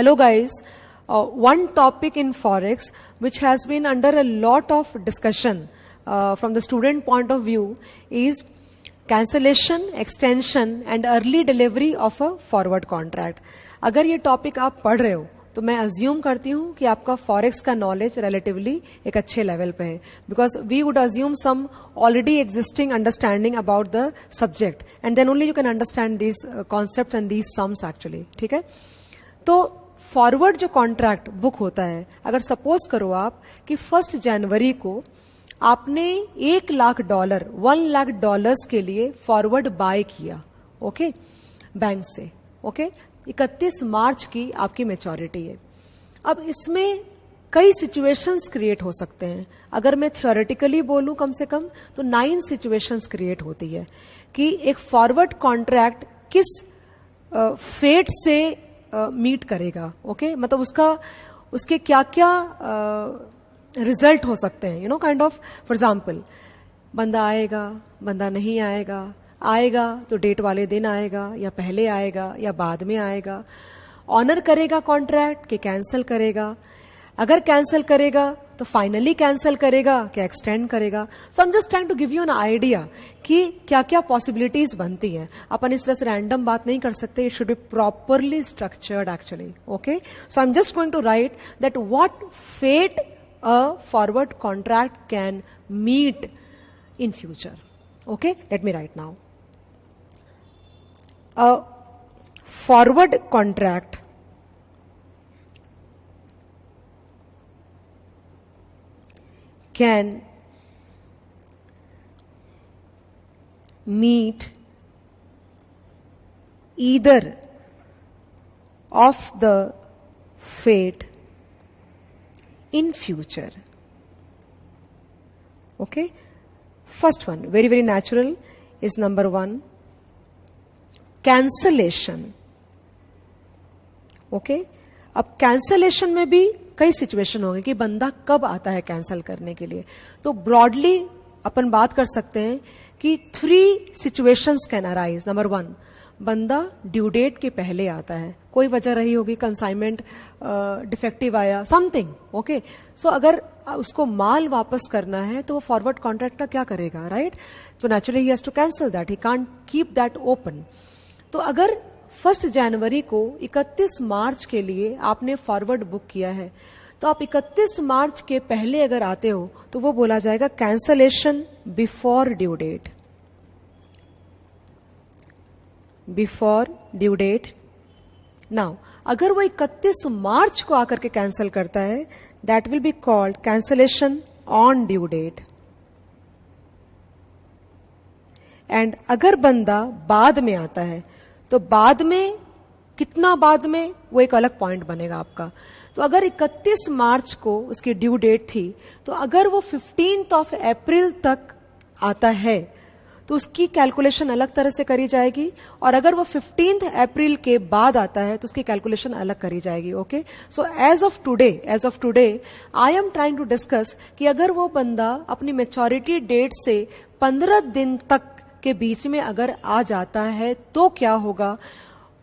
Hello guys, one topic in Forex which has been under a lot of discussion from the student point of view is cancellation, extension and early delivery of a forward contract. अगर ये topic आप पढ़ रहे हो तो मैं assume करती हूँ कि आपका फॉरेक्स का नॉलेज रिलेटिवली एक अच्छे लेवल पे है, because we would assume some already existing understanding about the subject and then only you can understand these concepts and these sums actually. ठीक है, तो फॉरवर्ड जो कॉन्ट्रैक्ट बुक होता है, अगर सपोज करो आप कि 1 जनवरी को आपने $1 लाख के लिए फॉरवर्ड बाय किया, ओके, बैंक से, ओके, 31 मार्च की आपकी मैच्योरिटी है. अब इसमें कई सिचुएशंस क्रिएट हो सकते हैं. अगर मैं थियोरेटिकली बोलूं कम से कम तो 9 सिचुएशंस क्रिएट होती है कि एक फॉरवर्ड कॉन्ट्रैक्ट किस फेट से मीट करेगा, ओके, मतलब उसके क्या क्या रिजल्ट हो सकते हैं, you know, kind of. For example, बंदा आएगा, बंदा नहीं आएगा तो डेट वाले दिन आएगा या पहले आएगा या बाद में आएगा, ऑनर करेगा कॉन्ट्रैक्ट कि कैंसिल करेगा, अगर कैंसिल करेगा तो फाइनली कैंसिल करेगा कि एक्सटेंड करेगा. So I am just trying to give you an idea कि क्या क्या पॉसिबिलिटीज बनती हैं. अपन इस तरह से रैंडम बात नहीं कर सकते, it should be properly structured actually. Okay, so I am just going to write that what fate a forward contract can meet in future. Okay, let me write now. A forward contract can meet either of the fate in future. Okay, first one, very very natural, is number 1, cancellation. Okay, अब cancellation में भी कई situation होंगे कि बंदा कब आता है कैंसिल करने के लिए. तो ब्रॉडली अपन बात कर सकते हैं कि 3 सिचुएशंस कैन अराइज. नंबर 1, बंदा ड्यू डेट के पहले आता है, कोई वजह रही होगी, कंसाइनमेंट डिफेक्टिव आया, समथिंग, ओके. सो अगर उसको माल वापस करना है तो वो फॉरवर्ड कॉन्ट्रैक्ट का क्या करेगा, राइट? तो naturally he has to cancel that, he can't keep that open. तो अगर 1 जनवरी को 31 मार्च के लिए आपने फॉरवर्ड बुक किया है, तो आप 31 मार्च के पहले अगर आते हो तो वो बोला जाएगा cancellation before due date. Before due date. Now अगर वो 31 मार्च को आकर के कैंसिल करता है, that will be called cancellation on due date. And अगर बंदा बाद में आता है तो बाद में, कितना बाद में, वो एक अलग पॉइंट बनेगा आपका. तो अगर 31 मार्च को उसकी ड्यू डेट थी, तो अगर वो 15 अप्रैल तक आता है तो उसकी कैलकुलेशन अलग तरह से करी जाएगी, और अगर वो 15 अप्रैल के बाद आता है तो उसकी कैलकुलेशन अलग करी जाएगी. Okay, so as of today I am trying to discuss कि अगर वो बंदा अपनी मैच्योरिटी डेट से 15 दिन तक के बीच में अगर आ जाता है तो क्या होगा,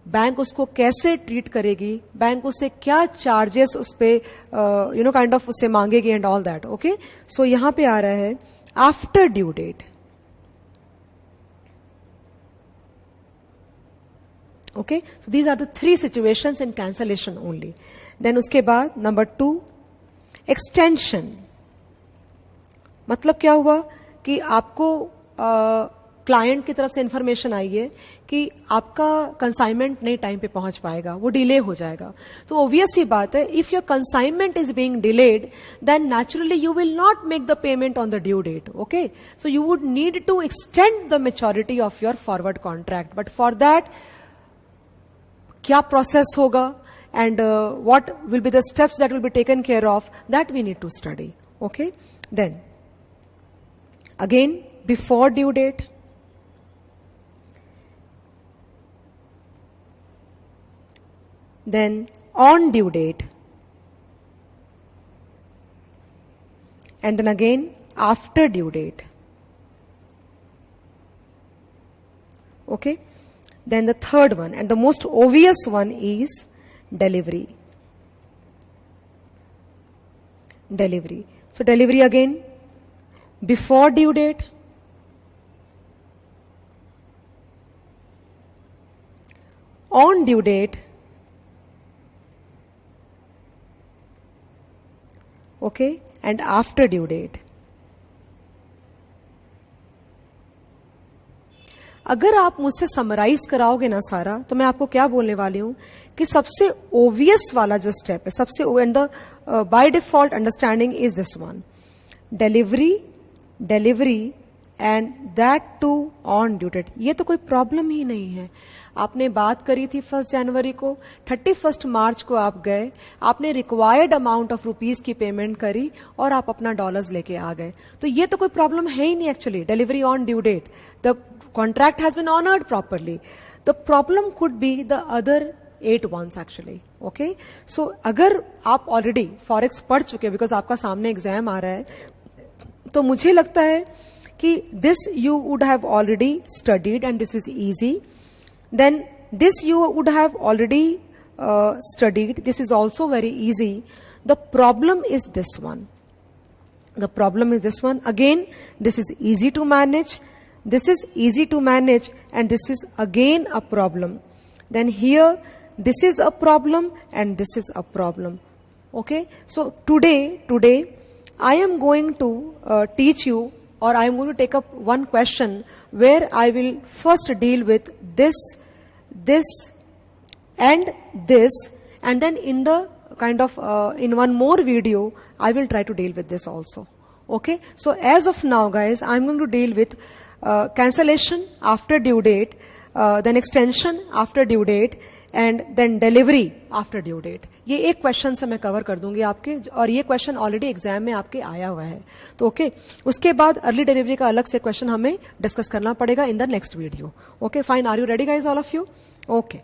बैंक उसको कैसे ट्रीट करेगी, बैंक उससे क्या चार्जेस उस पे यू नो काइंड ऑफ उससे मांगेगी and all that. Okay, so यहां पे आ रहा है after due date. Okay, so these are the 3 situations in cancellation only. Then उसके बाद नंबर 2, extension. मतलब क्या हुआ कि आपको क्लाइंट की तरफ से इंफॉर्मेशन आई है कि आपका कंसाइनमेंट नहीं टाइम पे पहुंच पाएगा, वो डिले हो जाएगा. तो ऑब्वियस सी बात है, if your consignment is being delayed, then naturally you will not make the payment on the due date. Okay, so you would need to extend the maturity of your forward contract. But for that क्या process होगा and what will be the steps that will be taken care of, that we need to study. Okay, then again before due date, then on due date, and then again after due date. Okay, then the third one and the most obvious one is delivery. delivery. So delivery again, before due date, on due date, okay, and after due date. अगर आप मुझसे summarise कराओगे ना सारा, तो मैं आपको क्या बोलने वाली हूं कि सबसे ओवियस वाला जो स्टेप है, सबसे and the by default understanding is this one, delivery and that too on due date. ये तो कोई प्रॉब्लम ही नहीं है. आपने बात करी थी 1 जनवरी को, 31 मार्च को आप गए, आपने रिक्वायर्ड अमाउंट ऑफ रुपीज की पेमेंट करी और आप अपना डॉलर्स लेके आ गए. तो ये तो कोई प्रॉब्लम है ही नहीं actually. Delivery on due date, the contract has been honored properly. The problem could be the other 8 ones actually. Okay, so अगर आप already forex पढ़ चुके हैं, because आपका सामने एग्जाम आ रहा है, तो मुझे लगता है कि this you would have already studied and this is easy. Then this you would have already studied. This is also very easy. The problem is this one. The problem is this one. Again, this is easy to manage. This is easy to manage and this is again a problem. Then here this is a problem and this is a problem. Okay, so today I am going to teach you, or I am going to take up one question where I will first deal with this and this, and then in the kind of in one more video I will try to deal with this also. Okay, so as of now guys, I am going to deal with cancellation after due date, then extension after due date, and then delivery after due date. ये एक question से मैं cover कर दूंगी आपके, और ये question already exam में आपके आया हुआ है. तो ओके, उसके बाद अर्ली डिलीवरी का अलग से क्वेश्चन हमें डिस्कस करना पड़ेगा in the next video. Okay fine, are you ready guys all of you? Okay,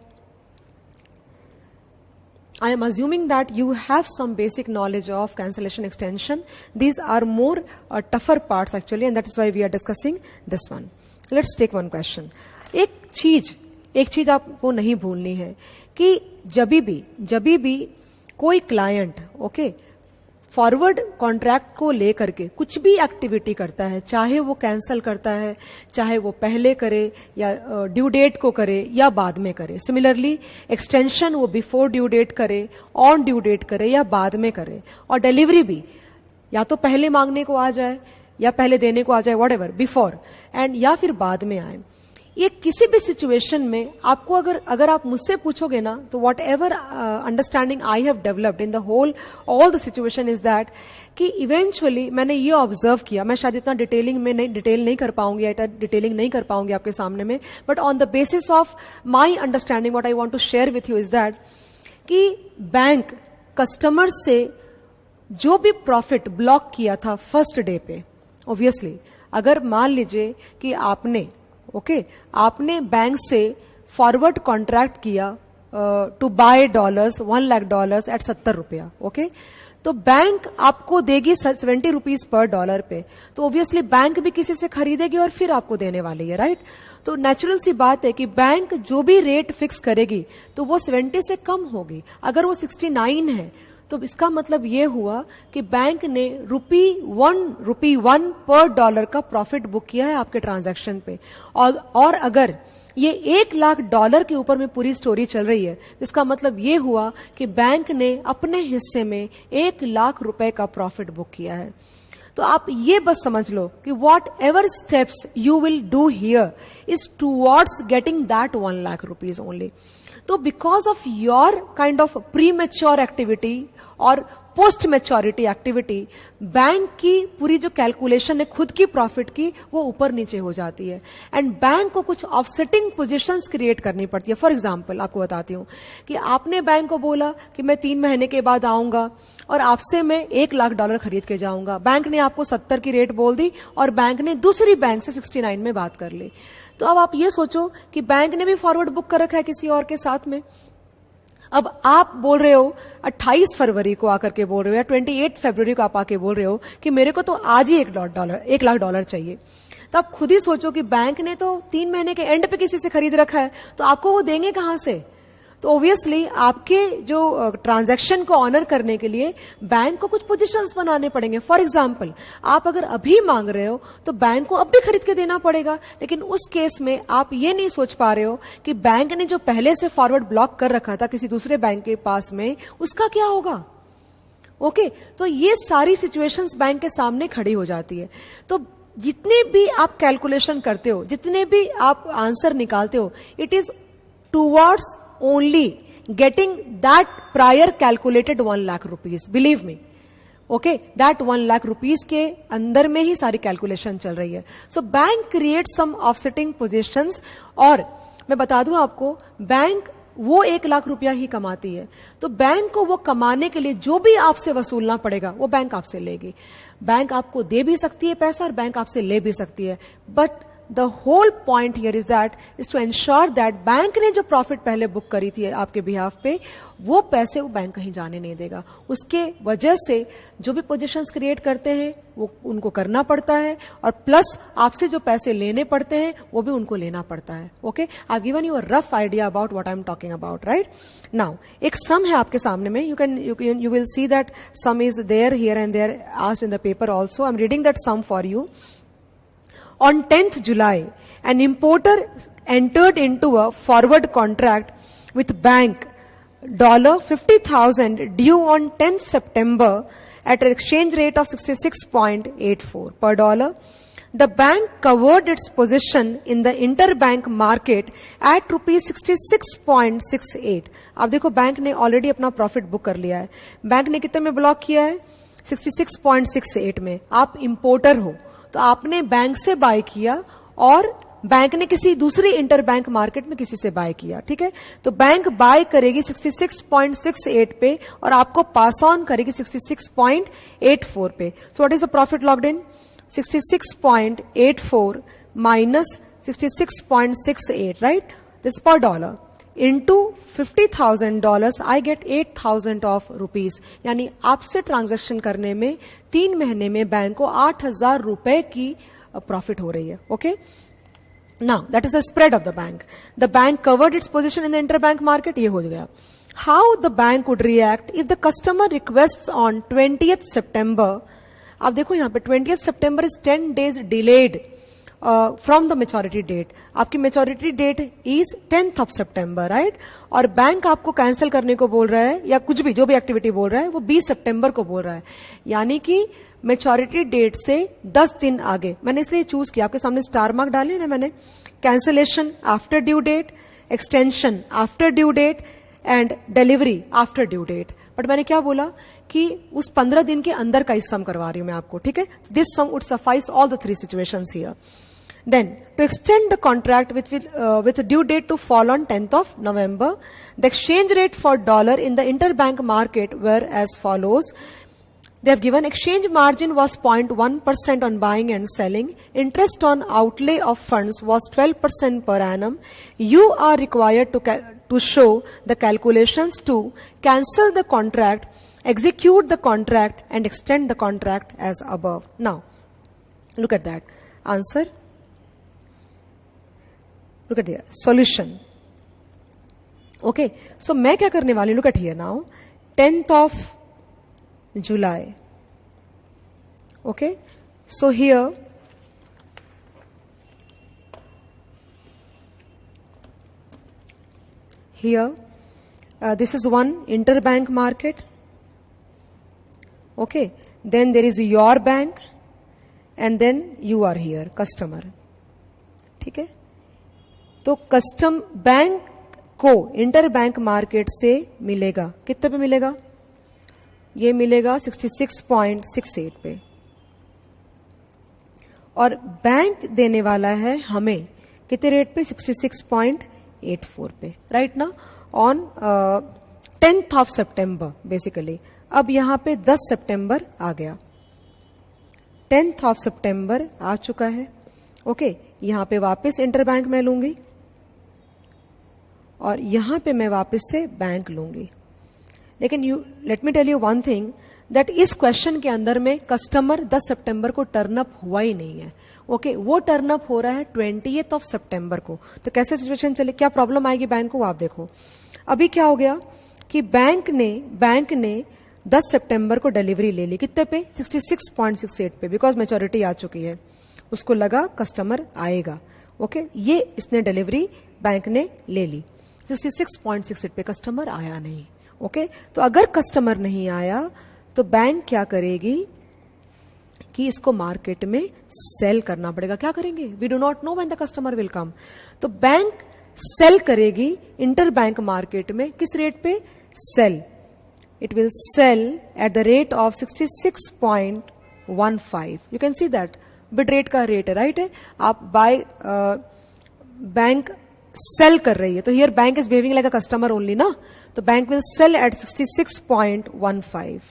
I am assuming that you have some basic knowledge of cancellation extension. These are more tougher parts actually, and that is why we are discussing this one. Let's take one question. एक चीज आपको नहीं भूलनी है कि जब भी कोई क्लाइंट ओके फॉरवर्ड कॉन्ट्रैक्ट को लेकर के कुछ भी एक्टिविटी करता है, चाहे वो कैंसिल करता है, चाहे वो पहले करे या ड्यू डेट को करे या बाद में करे. सिमिलरली एक्सटेंशन वो बिफोर ड्यू डेट करे, ऑन ड्यू डेट करे या बाद में करे, और डिलीवरी भी या तो पहले मांगने को आ जाए या पहले देने को आ जाए, व्हाटएवर, बिफोर एंड या फिर बाद में आए. ये किसी भी सिचुएशन में आपको अगर आप मुझसे पूछोगे ना, तो whatever understanding I have developed in the whole all the situation is that कि इवेंचुअली मैंने ये ऑब्जर्व किया, मैं शायद इतना डिटेल नहीं कर पाऊंगी, डिटेलिंग नहीं कर पाऊंगी आपके सामने में, but on the basis of my understanding what I want to share with you is that कि बैंक कस्टमर से जो भी प्रॉफिट ब्लॉक किया था फर्स्ट डे पे, ऑब्वियसली अगर मान लीजिए कि आपने बैंक से फॉरवर्ड कॉन्ट्रैक्ट किया टू बाय डॉलर्स, $1,00,000 एट 70 रुपया, ओके, तो बैंक आपको देगी 70 रुपीज पर डॉलर पे, तो ऑब्वियसली बैंक भी किसी से खरीदेगी और फिर आपको देने वाली है, राइट? तो नेचुरल सी बात है कि बैंक जो भी रेट फिक्स करेगी तो वो 70 से कम होगी. अगर वो 69 है तो इसका मतलब ये हुआ कि बैंक ने रुपी वन पर डॉलर का प्रॉफिट बुक किया है आपके ट्रांजैक्शन पे. और अगर ये $1,00,000 के ऊपर में पूरी स्टोरी चल रही है, इसका मतलब ये हुआ कि बैंक ने अपने हिस्से में $1,00,000 का प्रॉफिट बुक किया है. तो आप ये बस समझ लो कि whatever steps you will do here is towards getting that $1,00,000 only. तो because of your kind of premature activity और पोस्ट मैच्योरिटी एक्टिविटी, बैंक की पूरी जो कैलकुलेशन है खुद की प्रॉफिट की, वो ऊपर नीचे हो जाती है, एंड बैंक को कुछ ऑफसेटिंग पोजीशंस क्रिएट करनी पड़ती है. फॉर एग्जांपल आपको बताती हूं कि आपने बैंक को बोला कि मैं 3 महीने के बाद आऊंगा और आपसे मैं $1,00,000 खरीद के जाऊंगा. बैंक ने आपको 70 की रेट बोल दी और बैंक ने दूसरी बैंक से 69 में बात कर ली. तो अब आप ये सोचो कि बैंक ने भी फॉरवर्ड बुक कर रखा है किसी और के साथ में. अब आप बोल रहे हो 28 फरवरी को आकर के बोल रहे हो या 28 फरवरी को आप आके बोल रहे हो कि मेरे को तो आज ही $1,00,000 चाहिए. तो आप खुद ही सोचो कि बैंक ने तो 3 महीने के एंड पे किसी से खरीद रखा है, तो आपको वो देंगे कहां से? तो ऑब्वियसली आपके जो ट्रांजैक्शन को ऑनर करने के लिए बैंक को कुछ पोजीशंस बनाने पड़ेंगे. फॉर एग्जांपल, आप अगर अभी मांग रहे हो तो बैंक को अब भी खरीद के देना पड़ेगा. लेकिन उस केस में आप ये नहीं सोच पा रहे हो कि बैंक ने जो पहले से फॉरवर्ड ब्लॉक कर रखा था किसी दूसरे बैंक के पास में, उसका क्या होगा. ओके, तो ये सारी सिचुएशंस बैंक के सामने खड़ी हो जाती है. तो जितने भी आप कैलकुलेशन करते हो, जितने भी आप आंसर निकालते हो, it is towards only getting that prior calculated 1 lakh rupees. Believe me. Okay, that 1 lakh rupees के अंदर में ही सारी कैलकुलेशन चल रही है. So bank creates some offsetting positions. और मैं बता दूं आपको, बैंक वो 1 लाख रुपया ही कमाती है. तो बैंक को वो कमाने के लिए जो भी आपसे वसूलना पड़ेगा वो बैंक आपसे लेगी. बैंक आपको दे भी सकती है पैसा और बैंक आपसे ले भी सकती है. But the whole point here is to ensure that bank ने जो प्रॉफिट पहले बुक करी थी आपके बिहाफ पे, वो पैसे वो बैंक कहीं जाने नहीं देगा. उसके वजह से जो भी पोजीशंस क्रिएट करते हैं वो उनको करना पड़ता है, और प्लस आपसे जो पैसे लेने पड़ते हैं वो भी उनको लेना पड़ता है. Okay, I have given you a rough idea about what I am talking about. Right now एक सम है आपके सामने में. You will see that sum is there here and there asked in the paper also. I am reading that sum for you. On 10th July, an importer entered into a forward contract with bank $50,000 due on 10th September at an exchange rate of 66.84 per dollar. The bank covered its position in the interbank market at rupees 66.68. अब देखो, bank ने already अपना profit book कर लिया है. Bank ने कितने में ब्लॉक किया है? 66.68 में. आप इंपोर्टर हो तो आपने बैंक से बाय किया और बैंक ने किसी दूसरी इंटरबैंक मार्केट में किसी से बाय किया. ठीक है, तो बैंक बाय करेगी 66.68 पे और आपको पास ऑन करेगी 66.84 पे. So what is the profit locked in? 66.84 minus 66.68, right? This पर dollar into $50,000 I get 8,000 of rupees. यानी आपसे ट्रांजैक्शन करने में 3 महीने में बैंक को 8,000 रुपए की प्रॉफिट हो रही है. Okay, now that is the spread of the bank. The bank covered its position in the interbank market. ये हो गया. How the bank would react if the customer request on 20th September. अब देखो यहाँ पे 20th September is 10 days delayed from the maturity date. आपकी maturity date is 10th of September, right? और bank आपको कैंसिल करने को बोल रहा है या कुछ भी जो भी एक्टिविटी बोल रहा है वो 20 सितंबर को बोल रहा है. यानी कि मेच्योरिटी डेट से 10 दिन आगे. मैंने इसलिए चूज किया, आपके सामने स्टार मार्क डाले ना मैंने. Cancellation after due date, extension after due date and delivery after due date. But मैंने क्या बोला कि उस 15 दिन के अंदर का इस सम करवा रही हूं मैं आपको. ठीक है, this sum would suffice all the 3 situations here. Then, to extend the contract with due date to fall on 10th of November, the exchange rate for dollar in the interbank market were as follows. They have given exchange margin was 0.1% on buying and selling. Interest on outlay of funds was 12% per annum. You are required to show the calculations to cancel the contract, execute the contract, and extend the contract as above. Now, look at that. Answer. Look at the solution. Okay, so मैं क्या करने वाली? Look at here now. 10th of July. Okay, so here this is one interbank market. Okay, then there is your bank and then you are here customer. ठीक है, तो custom bank को inter bank market से मिलेगा कितने पे मिलेगा? ये मिलेगा 66.68 पे, और बैंक देने वाला है हमें कितने रेट पे? 66.84 पे, राइट ना? On 10th of September basically. अब यहां पे 10 सितंबर आ गया. 10th of September आ चुका है. ओके, यहां पे वापस इंटर बैंक में लूंगी और यहां पे मैं वापस से बैंक लूंगी. लेकिन let me tell you one thing, that इस क्वेश्चन के अंदर में कस्टमर 10 सितंबर को टर्न अप हुआ ही नहीं है. ओके, वो टर्न अप हो रहा है 20th of September को. तो कैसे सिचुएशन चले, क्या प्रॉब्लम आएगी बैंक को? आप देखो, अभी क्या हो गया कि बैंक ने 10 सितंबर को डिलीवरी ले ली, कितने पे? 66.68 पे, बिकॉज मैच्योरिटी आ चुकी है। उसको लगा कस्टमर आएगा, ओके, ये इसने डिलीवरी बैंक ने ले ली। 66.68 पे कस्टमर आया नहीं, ओके। तो अगर कस्टमर नहीं आया तो बैंक क्या करेगी कि इसको मार्केट में सेल करना पड़ेगा। क्या करेंगे? We do not know when the customer will come. तो बैंक सेल करेगी इंटर बैंक मार्केट में, किस रेट पे? Sell, it will sell at the rate of 66.15। You can see that bid rate का रेट है, राइट है। आप buy bank sell कर रही है, तो here bank is behaving like a customer only ना, तो bank will sell at 66.15,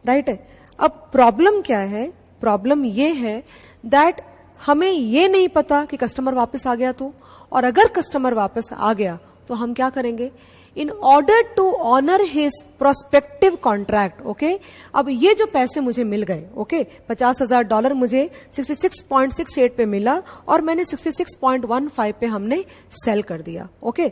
right है। अब प्रॉब्लम क्या है? प्रॉब्लम ये है दैट हमें ये नहीं पता कि कस्टमर वापस आ गया तो, और अगर कस्टमर वापस आ गया तो हम क्या करेंगे? In order to honour his prospective contract, okay. अब ये जो पैसे मुझे मिल गए, ओके, $50,000 मुझे 66.68 पे मिला और मैंने 66.15 पे हमने सेल कर दिया, ओके।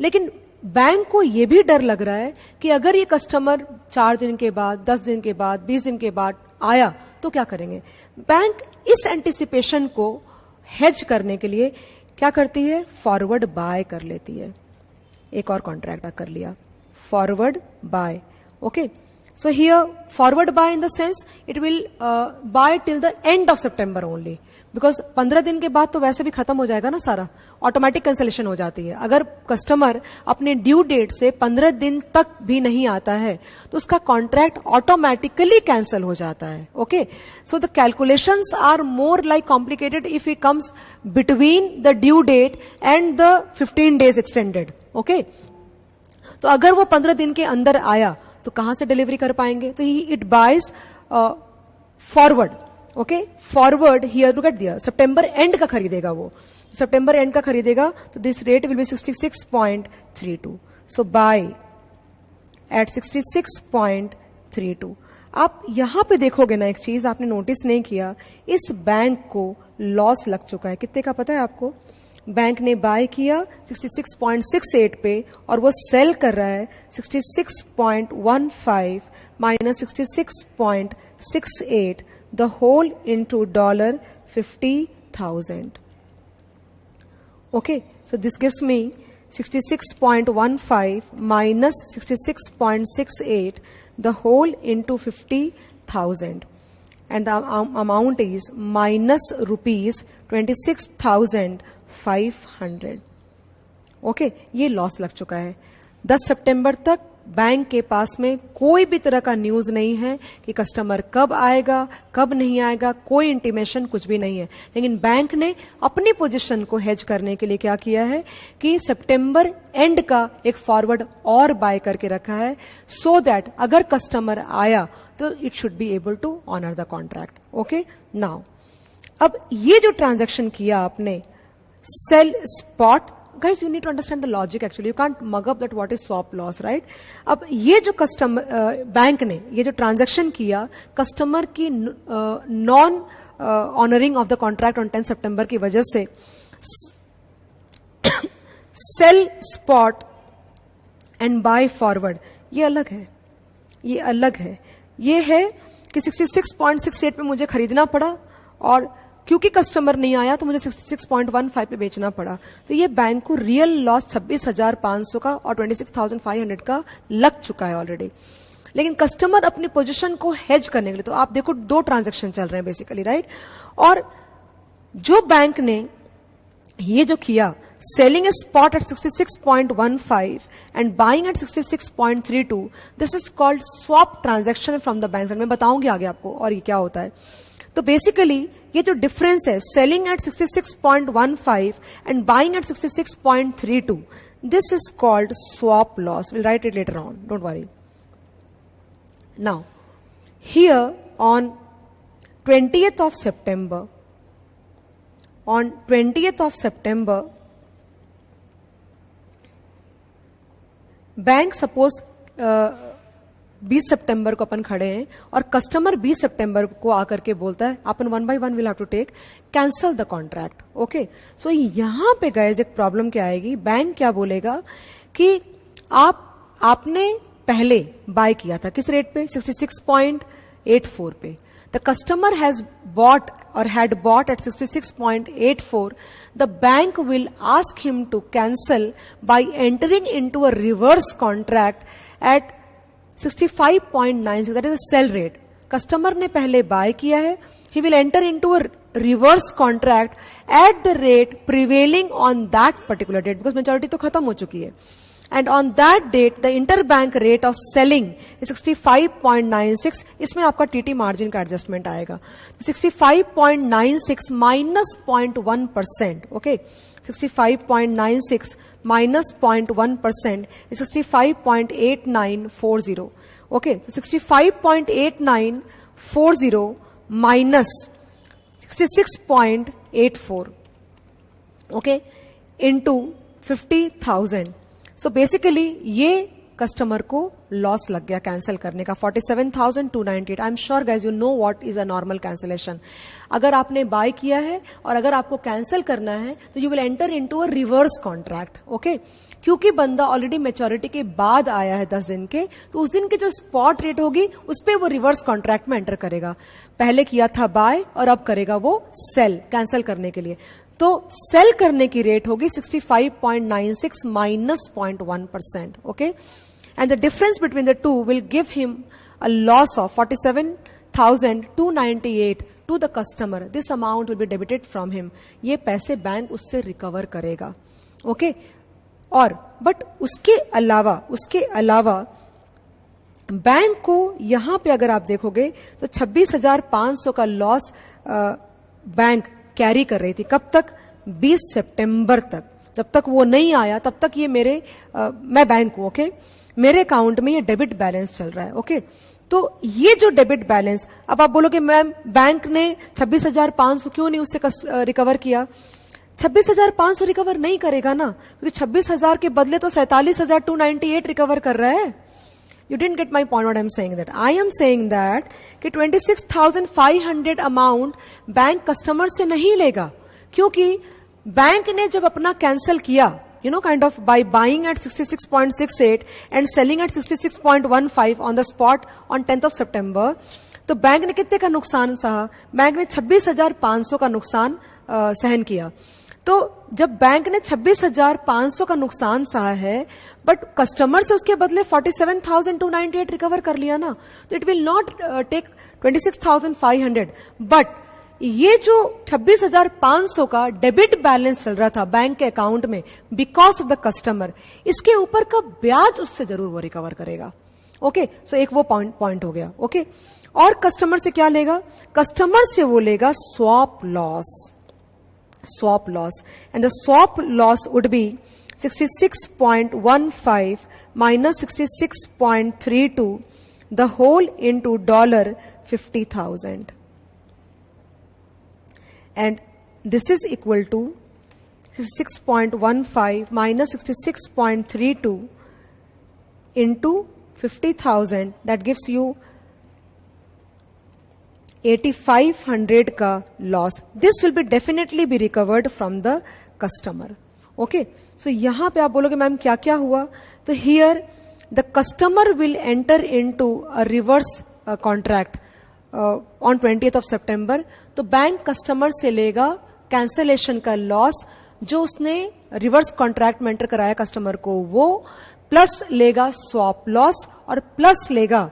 लेकिन बैंक को यह भी डर लग रहा है कि अगर ये कस्टमर 4 दिन के बाद, 10 दिन के बाद, 20 दिन के बाद आया तो क्या करेंगे? बैंक इस एंटिसिपेशन को हेज करने के लिए क्या करती है? फॉरवर्ड बाय कर लेती है। एक और कॉन्ट्रैक्ट कर लिया, forward bye, okay. So here forward bye in the sense it will buy till the end of September only, because 15 दिन के बाद तो वैसे भी खत्म हो जाएगा ना सारा, ऑटोमेटिक कैंसिलेशन हो जाती है। अगर कस्टमर अपने ड्यू डेट से 15 दिन तक भी नहीं आता है तो उसका कॉन्ट्रैक्ट ऑटोमेटिकली कैंसिल हो जाता है, okay. So the calculations are more like complicated if he comes between the due date and the 15 days extended, okay. तो अगर वो 15 दिन के अंदर आया तो कहां से डिलीवरी कर पाएंगे? तो it buys forward, okay. Forward here look at there, सितंबर एंड का खरीदेगा वो, सितंबर एंड का खरीदेगा तो this rate will be 66.32। So buy at 66.32। आप यहां पे देखोगे ना, एक चीज आपने नोटिस नहीं किया, इस बैंक को लॉस लग चुका है। कितने का पता है आपको? बैंक ने बाय किया 66.68 पे और वो सेल कर रहा है 66.15 minus 66.68, the whole into $50,000, okay. So this gives me 66.15 minus 66.68, the whole into 50,000, and the amount is minus rupees 26,500, okay. ये लॉस लग चुका है। 10 सितंबर तक बैंक के पास में कोई भी तरह का न्यूज नहीं है कि कस्टमर कब आएगा कब नहीं आएगा, कोई इंटीमेशन कुछ भी नहीं है। लेकिन बैंक ने अपनी पोजीशन को हेज करने के लिए क्या किया है कि सितंबर एंड का एक फॉरवर्ड और बाय करके रखा है, सो दैट अगर कस्टमर आया तो it should be able to honour the contract, okay. Now अब ये जो ट्रांजैक्शन किया आपने, sell spot, guys you need to understand the logic actually, you can't mug up that what is swap loss, right? अब ये जो customer bank ने ये जो ट्रांजैक्शन किया कस्टमर की non honouring of the contract on 10 सितंबर की वजह से, sell spot and buy forward, ये अलग है, ये अलग है। ये है कि 66.68 पे मुझे खरीदना पड़ा और क्योंकि कस्टमर नहीं आया तो मुझे 66.15 पे बेचना पड़ा। तो ये बैंक को रियल लॉस 26,500 का और 26,500 का लग चुका है ऑलरेडी। लेकिन कस्टमर अपनी पोजीशन को हेज करने के लिए, तो आप देखो 2 ट्रांजैक्शन चल रहे हैं बेसिकली, राइट। और जो बैंक ने ये जो किया, selling a spot at 66.15 and buying at 66.32, this is called swap transaction from the bank. मैं बताऊंगी आगे आपको और ये क्या होता है। तो बेसिकली ये जो डिफरेंस है, selling at 66.15 and buying at 66.32, this is called swap loss. Will write it later on, don't worry. Now here on 20th of September, on 20th of September, bank suppose 20 सितंबर को अपन खड़े हैं और customer 20 सितंबर को आकर के बोलता है, अपन 1 by 1 will have to take, cancel the contract, okay. So यहां पे गाइस एक प्रॉब्लम क्या आएगी, बैंक क्या बोलेगा कि आपने पहले बाय किया था किस रेट पे? 66.84 पे. The customer has bought or had bought at 66.84. The bank will ask him to cancel by entering into a reverse contract at 65.96. That is a sell rate. Customer ने पहले buy किया है. He will enter into a reverse contract at the rate prevailing on that particular date, because maturity तो खत्म हो चुकी है. And on that date, the interbank rate of selling is 65.96. इसमें आपका TT margin का adjustment आएगा. 65.96 minus 0.1%. Okay, 65.96 minus 0.1% is 65.8940. Okay, so 65.8940 minus 66.84. Okay, into 50,000. So basically ये कस्टमर को लॉस लग गया कैंसिल करने का 47,298. I am sure guys you know what is a normal cancellation. अगर आपने बाय किया है और अगर आपको कैंसिल करना है तो you will enter into a reverse contract. Okay, क्योंकि बंदा ऑलरेडी मेच्योरिटी के बाद आया है 10 दिन के, तो उस दिन की जो स्पॉट रेट होगी उस पर वो रिवर्स कॉन्ट्रैक्ट में एंटर करेगा. पहले किया था बाय और अब करेगा वो सेल कैंसिल करने के लिए. तो सेल करने की रेट होगी 65.96 minus 0.1%. Okay, and the difference between the two will give him a loss of 47,298 to the customer. This amount will be debited from him. ये पैसे बैंक उससे रिकवर करेगा. ओके, और बट उसके अलावा बैंक को यहां पे अगर आप देखोगे तो 26,500 का लॉस बैंक कैरी कर रही थी. कब तक? 20 सितंबर तक. जब तक वो नहीं आया तब तक ये मैं बैंक हूं. ओके, मेरे अकाउंट में ये डेबिट बैलेंस चल रहा है. ओके, तो ये जो डेबिट बैलेंस, अब आप बोलोगे मैम बैंक ने 26,500 क्यों नहीं उससे रिकवर किया? 26,500 रिकवर नहीं करेगा ना, क्योंकि 26,000 के बदले तो 47,298 रिकवर कर रहा है. You didn't get my point what I'm saying that. I am saying that कि 26,500 अमाउंट बैंक कस्टमर से नहीं लेगा, क्योंकि बैंक ने जब अपना कैंसिल किया, kind of by buying at 66.68 and selling at 66.15 on the spot on 10th of September, तो बैंक ने कितने का नुकसान सहा? बैंक ने 26,500 का नुकसान सहन किया. तो जब बैंक ने 26,500 का नुकसान सहा है, बट कस्टमर से उसके बदले 47,298 रिकवर कर लिया ना, तो it will not take 26,500. But ये जो 26,500 का डेबिट बैलेंस चल रहा था बैंक के अकाउंट में बिकॉज ऑफ द कस्टमर, इसके ऊपर का ब्याज उससे जरूर वो रिकवर करेगा. ओके, सो एक वो पॉइंट हो गया. ओके, और कस्टमर से क्या लेगा? कस्टमर से वो लेगा swap loss. And the swap loss would be 66.15 minus 66.32, the whole into $50,000. And this is equal to 66.15 minus 66.32 into 50,000. That gives you 8,500 का loss. This will be definitely be recovered from the customer. Okay, so यहां पे आप बोलोगे ma'am क्या क्या हुआ? तो here the customer will enter into a reverse contract on 20th of September. तो बैंक कस्टमर से लेगा कैंसिलेशन का लॉस जो उसने रिवर्स कॉन्ट्रैक्ट में एंटर कराया कस्टमर को, वो प्लस लेगा स्वॉप लॉस और प्लस लेगा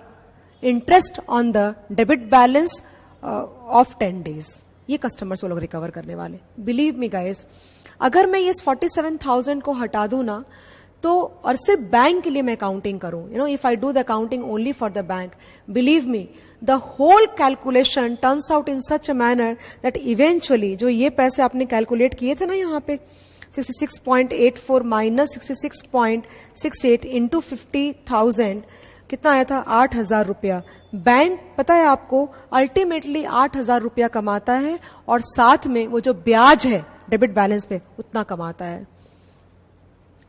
interest on the debit balance of 10 days. ये कस्टमर्स वो लोग रिकवर करने वाले. बिलीव मी गाइस, अगर मैं इस 47,000 को हटा दूं ना, तो और सिर्फ बैंक के लिए मैं अकाउंटिंग करूं, if I do the accounting only for the bank, believe me the whole calculation turns out in such a manner that eventually जो ये पैसे आपने कैलकुलेट किए थे ना यहाँ पे 66.84 माइनस 66.68 इंटू 50,000 कितना आया था? 8,000 रुपया. बैंक पता है आपको अल्टीमेटली 8,000 रुपया कमाता है और साथ में वो जो ब्याज है डेबिट बैलेंस पे उतना कमाता है.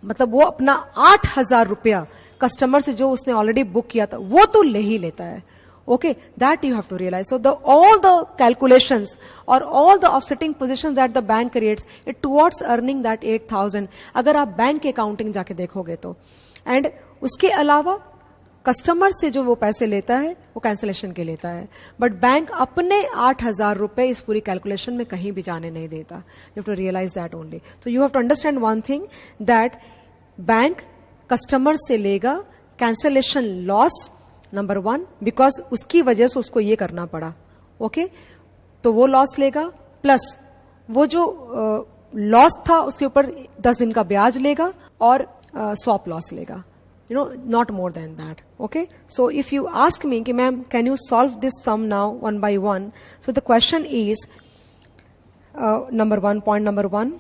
मतलब वो अपना 8,000 रुपया कस्टमर से जो उसने ऑलरेडी बुक किया था वो तो ले ही लेता है. Okay, that you have to realize. So all the calculations और all the offsetting positions that the bank creates it towards earning that 8,000. अगर आप बैंक के अकाउंटिंग जाके देखोगे तो, एंड उसके अलावा कस्टमर से जो वो पैसे लेता है वो कैंसिलेशन के लेता है, बट बैंक अपने 8,000 रुपए इस पूरी कैलकुलेशन में कहीं भी जाने नहीं देता. You have to realise that only. So you have to understand one thing, that bank customer से लेगा कैंसिलेशन लॉस नंबर 1, बिकॉज उसकी वजह से उसको ये करना पड़ा. ओके, तो वो लॉस लेगा, प्लस वो जो लॉस था उसके ऊपर 10 दिन का ब्याज लेगा और स्वॉप लॉस लेगा. Not more than that. Okay, so if you ask me कि ma'am can you solve this sum now one by one, so the question is point number one,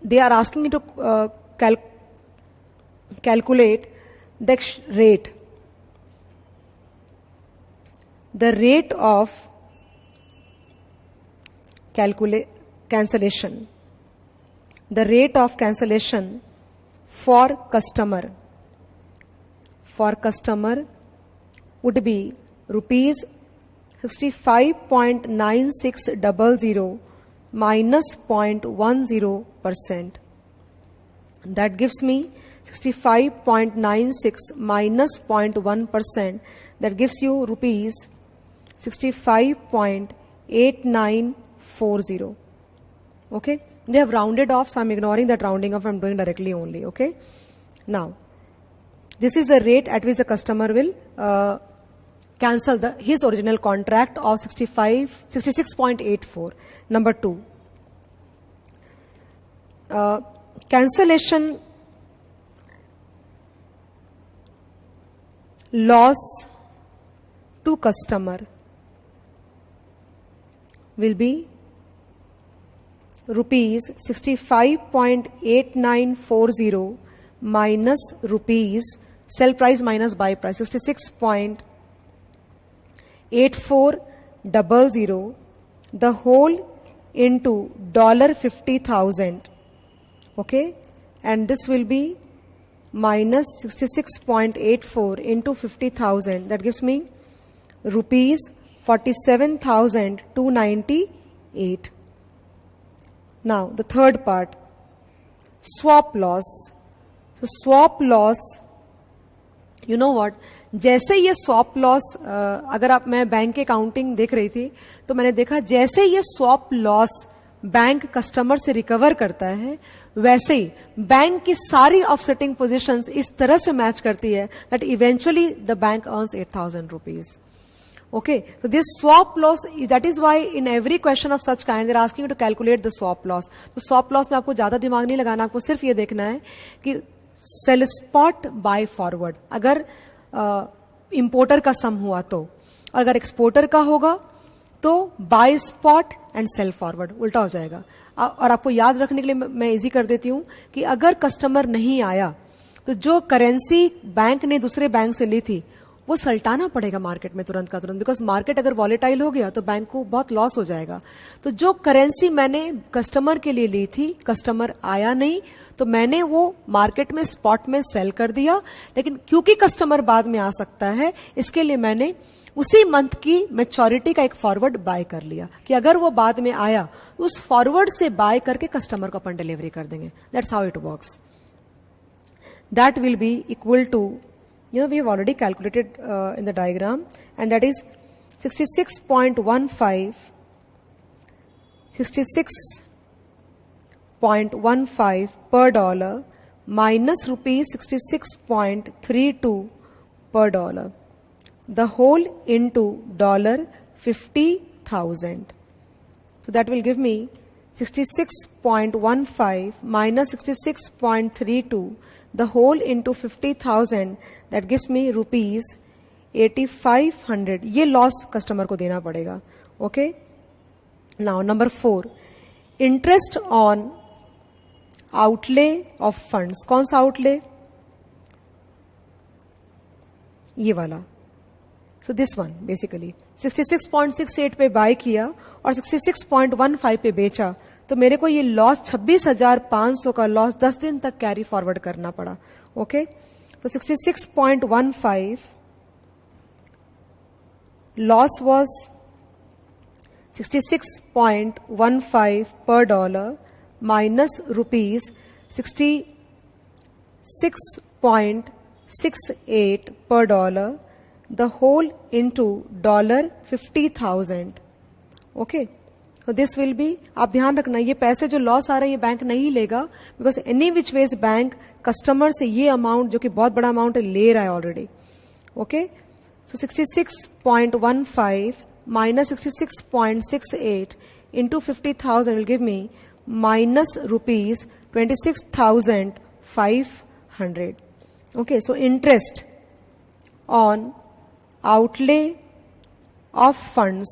they are asking me to calculate the rate, the rate of cancellation, the rate of cancellation for customer would be rupees 65.9600 minus 0.10%. That gives me 65.96 minus 0.1%. That gives you rupees 65.8940. Okay, they have rounded off, so I'm ignoring that rounding off. I'm doing directly only. Okay, now this is the rate at which the customer will cancel his original contract of 66.84. Number 2, cancellation loss to customer will be rupees 65.8940 minus rupees sell price minus buy price 66.8400, the whole into $50,000. Okay, and this will be minus 66.84 into 50,000. That gives me rupees 47,298. Now the third part, swap loss. So swap loss, you know what, जैसे ये swap loss, अगर मैं bank के accounting देख रही थी तो मैंने देखा जैसे ये स्वॉप लॉस बैंक कस्टमर से रिकवर करता है, वैसे ही बैंक की सारी ऑफसेटिंग पोजीशंस इस तरह से मैच करती है that eventually the bank earns 8,000 rupees. Okay, so this swap loss, that is why in every question of such kind, they're asking you to calculate the swap loss. तो swap loss में आपको ज्यादा दिमाग नहीं लगाना, आपको सिर्फ ये देखना है कि सेल स्पॉट बाय फॉरवर्ड, अगर इंपोर्टर का सम हुआ तो, और अगर एक्सपोर्टर का होगा तो buy spot and sell forward, उल्टा हो जाएगा. और आपको याद रखने के लिए मैं इजी कर देती हूं कि अगर कस्टमर नहीं आया तो जो करेंसी बैंक ने दूसरे बैंक से ली थी वो सल्टाना पड़ेगा मार्केट में तुरंत का तुरंत, बिकॉज मार्केट अगर वॉलेटाइल हो गया तो बैंक को बहुत लॉस हो जाएगा. तो जो करेंसी मैंने कस्टमर के लिए ली थी, कस्टमर आया नहीं तो मैंने वो मार्केट में स्पॉट में सेल कर दिया, लेकिन क्योंकि कस्टमर बाद में आ सकता है इसके लिए मैंने उसी मंथ की मैच्योरिटी का एक फॉरवर्ड बाय कर लिया कि अगर वो बाद में आया उस फॉरवर्ड से बाय करके कस्टमर को अपन डिलीवरी कर देंगे. That's how it works. That will be equal to, we have already calculated in the diagram, and that is 66.15 per dollar minus rupees 66.32 per dollar, the whole into $50,000. So that will give me 66.15 minus 66.32, the whole into 50,000. That gives me rupees 8,500. ये loss customer को देना पड़ेगा. Okay, now number 4, interest on outlay of funds. कौन सा outlay? ये वाला. So this one basically 66.68 पे bye किया और 66.15 पे बेचा, तो मेरे को ये लॉस 26,500 का लॉस 10 दिन तक कैरी फॉरवर्ड करना पड़ा. ओके, तो 66.15 loss was 66.15 per dollar minus rupees 66 $26.68 per dollar, the whole into $50,000. Okay, so this will be, आप ध्यान रखना ये पैसे जो लॉस आ रहे हैं ये बैंक नहीं लेगा, because any which ways bank customer से ये अमाउंट जो कि बहुत बड़ा अमाउंट ले रहा है already. Okay, so 66.15 minus 66.68 into 50,000 will give me minus rupees 26,500. Okay, so interest on outlay of funds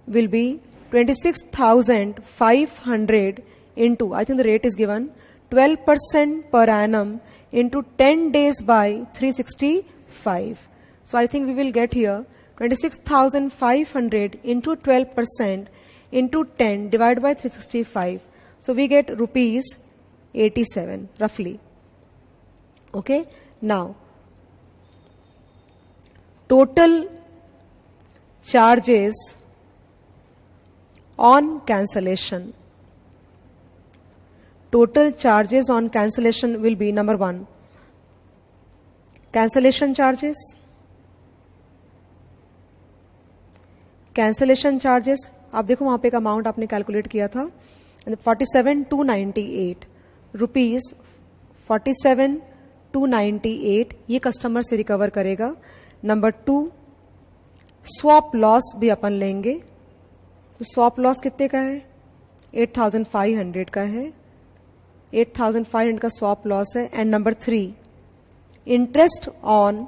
will be 26,500 into, I think the rate is given, 12% per annum into 10 days by 365. So I think we will get here 26,500 into 12% into 10 divided by 365. So we get rupees 87 roughly. Okay, now total charges on cancellation. Total charges on cancellation will be number 1, cancellation charges. Cancellation charges आप देखो वहां पे एक amount आपने calculate किया था 47,298 rupees 47,298 ये customer से रिकवर करेगा. नंबर 2, स्वॉप लॉस भी अपन लेंगे. तो स्वॉप लॉस कितने का है? 8,500 का है. 8,500 का स्वॉप लॉस है. And number 3, interest on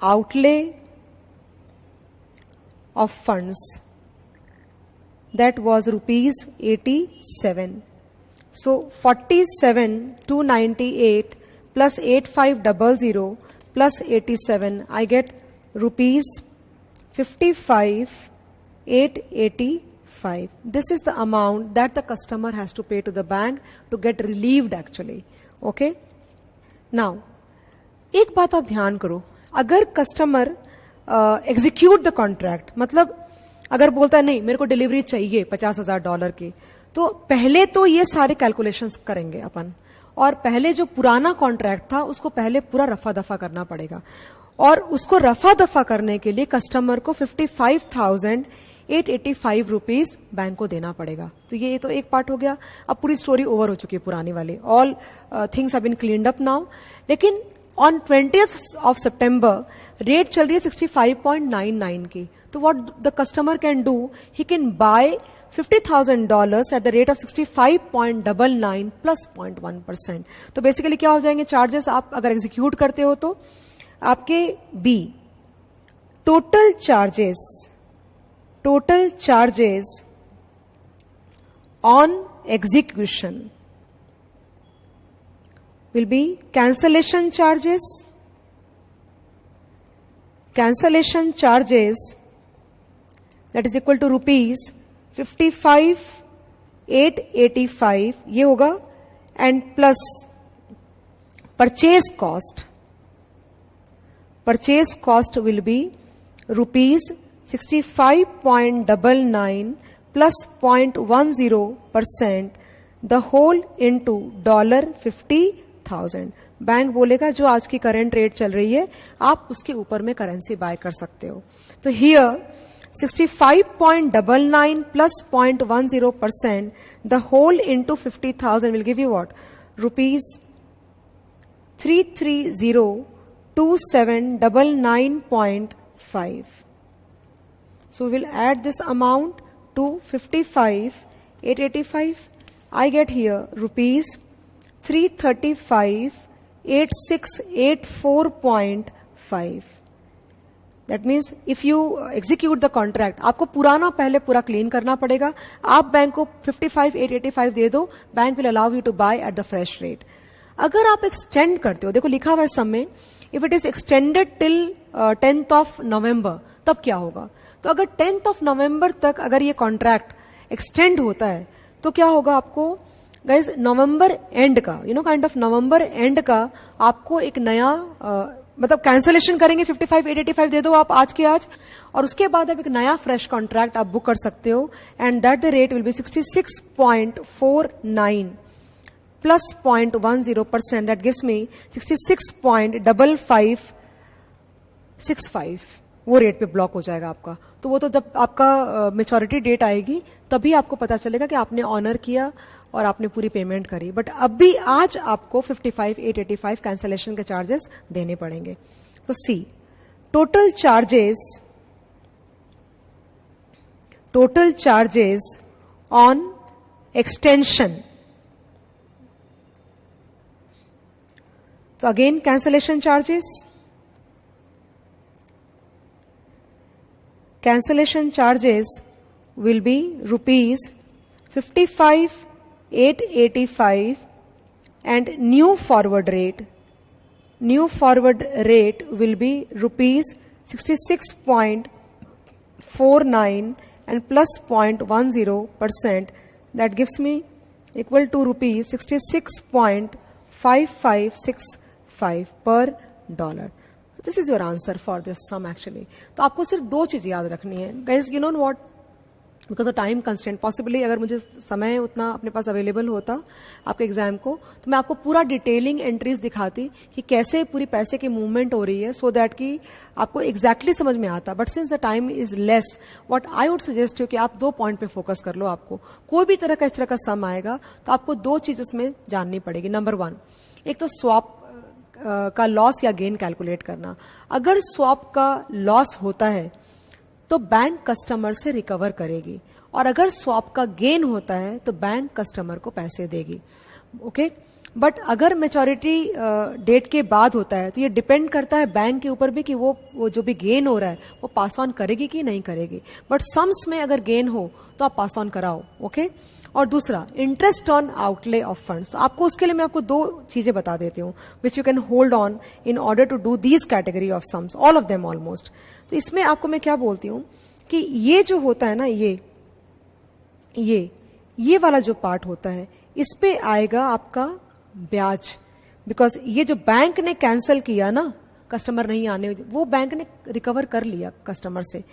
outlay of funds, that was rupees 87. So 47,298 plus 8,500 plus 87, I get rupees 55,885. This is the amount that the customer has to pay to the bank to get relieved actually. Okay, now एक बात आप ध्यान करो, अगर customer execute the contract, मतलब अगर बोलता है नहीं मेरे को डिलीवरी चाहिए $50,000 की, तो पहले तो ये सारे कैलकुलेशंस करेंगे अपन, और पहले जो पुराना कॉन्ट्रैक्ट था उसको पहले पूरा रफा दफा करना पड़ेगा, और उसको रफा दफा करने के लिए कस्टमर को 55,885 रुपीज बैंक को देना पड़ेगा. तो ये तो एक पार्ट हो गया. अब पूरी स्टोरी ओवर हो चुकी है पुरानी वाली, all things have been cleaned up now. लेकिन on 20th of September rate चल रही है 65.99 की. तो what the customer can do, he can buy $50,000 at the rate of 65.99 plus 0.1%. तो बेसिकली क्या हो जाएंगे चार्जेस, आप अगर एग्जीक्यूट करते हो तो आपके बी total charges on execution will be cancellation charges that is equal to rupees 55,885 ये होगा, and plus purchase cost will be rupees 65.99 plus 0.10%, the whole into $50,000. Bank बोलेगा जो आज की करंट रेट चल रही है आप उसके ऊपर में करेंसी बाय कर सकते हो. तो here 65.99 plus 0.10%, the whole into 50,000 will give you what? Rupees 330,2799.5. So we will add this amount to 55,885. I get here rupees 335,8684.5. That means if you execute the contract, आपको पुराना पहले पूरा क्लीन करना पड़ेगा. आप बैंक को 55,885 दे दो, bank will allow you to buy at the fresh rate. अगर आप एक्सटेंड करते हो, देखो लिखा हुआ है सब में, if it is extended till 10th of November, तब क्या होगा? तो अगर 10th of November तक अगर ये कॉन्ट्रैक्ट एक्सटेंड होता है तो क्या होगा आपको गाइज, नवंबर एंड का, काइंड ऑफ नवंबर एंड का आपको एक नया मतलब कैंसलेशन करेंगे. 55,885 दे दो आप आज के आज, और उसके बाद आप एक नया फ्रेश कॉन्ट्रैक्ट आप बुक कर सकते हो, and that the rate will B 66.49 plus 0.10%, that gives me 66.5565, वो रेट पे ब्लॉक हो जाएगा आपका। तो वो तो जब आपका मेच्योरिटी डेट आएगी तभी आपको पता चलेगा कि आपने ऑनर किया और आपने पूरी पेमेंट करी। बट अभी आज आपको 55,885 कैंसलेशन के चार्जेस देने पड़ेंगे। तो सी, टोटल चार्जेस ऑन एक्सटेंशन। तो again cancellation charges will be rupees 55,885 and new forward rate will be rupees 66.49 and plus 0.10%, that gives me equal to rupees 66.5565 per dollar. So this is your answer for this sum actually. तो आपको सिर्फ दो चीज याद रखनी है guys, you know what, because of time constant, possibly अगर मुझे समय उतना अपने पास अवेलेबल होता आपके एग्जाम को, तो मैं आपको पूरा डिटेलिंग एंट्रीज दिखाती कि कैसे पूरी पैसे की मूवमेंट हो रही है, सो दैट कि आपको एग्जैक्टली समझ में आता। But since the time is less, what I would suggest you कि आप 2 पॉइंट पे फोकस कर लो। आपको कोई भी तरह का इस तरह का सम आएगा तो आपको 2 चीज उसमें जाननी पड़ेगी। नंबर 1, एक तो स्वैप का लॉस या गेन कैलकुलेट करना। अगर स्वैप का लॉस होता है तो बैंक कस्टमर से रिकवर करेगी, और अगर स्वैप का गेन होता है तो बैंक कस्टमर को पैसे देगी। ओके, बट अगर मैच्योरिटी डेट के बाद होता है तो ये डिपेंड करता है बैंक के ऊपर भी कि वो जो भी गेन हो रहा है वो पास ऑन करेगी कि नहीं करेगी। बट सम्स में अगर गेन हो तो आप पास ऑन कराओ। ओके, और दूसरा, interest on outlay of funds. तो आपको उसके लिए मैं आपको 2 चीजें बता देती हूँ which you can hold on in order to do these category of sums, all of them almost. तो इसमें आपको मैं क्या बोलती हूँ कि ये जो होता है ना, ये वाला जो पार्ट होता है, इस पे आएगा आपका ब्याज। बिकॉज ये जो बैंक ने कैंसिल किया ना, कस्टमर नहीं आने, वो बैंक ने रिकवर कर लिया कस्टमर से।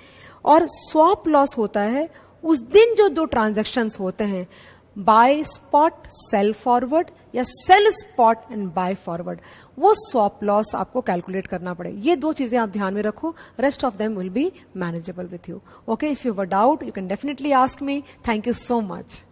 और स्वैप लॉस होता है उस दिन जो 2 ट्रांजैक्शंस होते हैं, बाय स्पॉट सेल फॉरवर्ड या sell spot and buy forward, वो स्वैप लॉस आपको कैलकुलेट करना पड़ेगा। ये 2 चीजें आप ध्यान में रखो, rest of them will be manageable with you. Okay, if you have a doubt you can definitely ask me. Thank you so much.